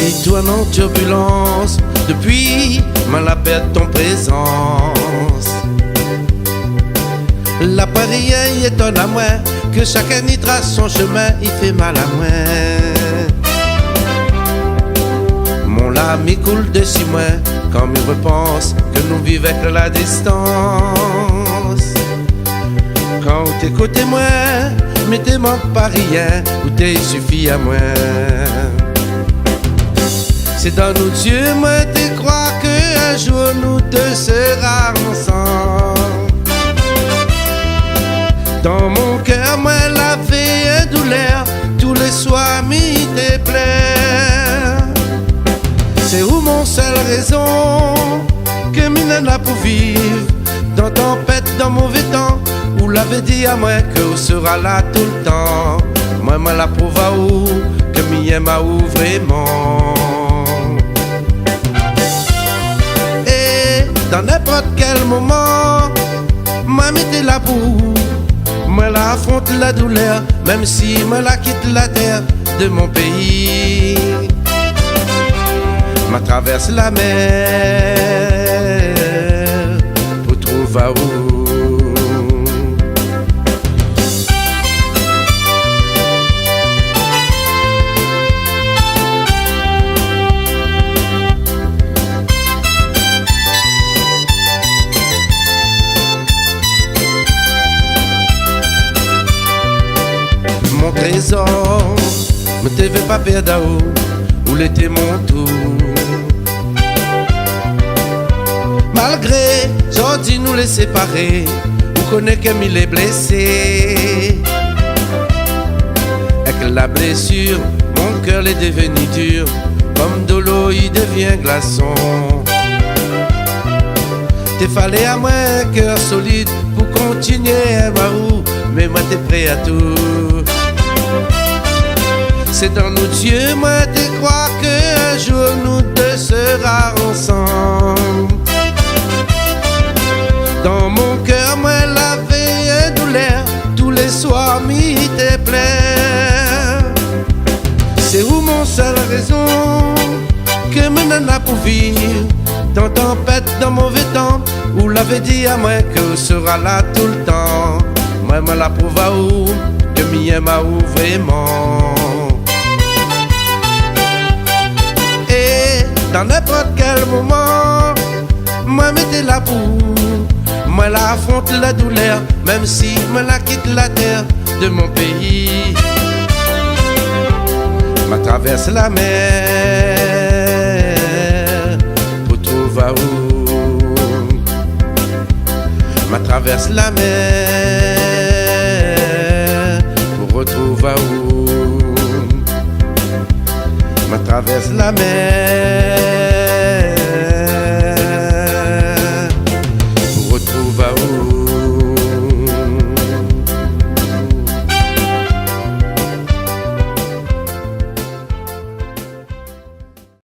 vie tourne en turbulence depuis la perte ton présence. La pareille étonne à moi que chacun y trace son chemin, il fait mal à moi. Mon lame coule dessus moi quand je repense que nous vivons avec la distance. Quand t'es côté moi, mais t'es manque pas rien, ou t'es suffit à moi. C'est dans nos yeux, moi t'es crois qu'un jour nous deux sera ensemble. Dans mon cœur, moi la vie est douleur, tous les soirs m'y déplaire. C'est où mon seule raison que m'en a pour vivre dans tempête, dans mauvais temps, où l'avait dit à moi que vous sera là tout le temps. Moi la prouve à où que m'y aime à où vraiment. Et dans n'importe quel moment, moi m'était là pour moi la affronte la douleur, même si moi la quitte la terre de mon pays. Ma traverse la mer pour trouver à où. Mon trésor, me te veux pas perdre où l'était mon tour. Malgré, j'ai dit nous les séparer, vous connaissez que m'il est blessé. Avec la blessure, mon cœur est devenu dur, comme de l'eau il devient glaçon. T'es fallait à moi un cœur solide pour continuer à où, mais moi t'es prêt à tout. C'est dans nos yeux, moi t'es crois qu'un jour nous deux sera ensemble. Dans mon cœur, moi la vie est douleur, tous les soirs m'y déplaire. C'est où mon seule raison que m'en a pour vivre dans tempête, dans mauvais temps, où l'avait dit à moi que sera là tout le temps. Moi la prouve à où que m'y aime à où vraiment. Dans n'importe quel moment, moi m'étais là pour moi la affronte la douleur, même si moi la quitte la terre de mon pays. Ma traverse la mer pour trouver à où. Ma traverse la mer pour retrouver à où. Ma traverse la mer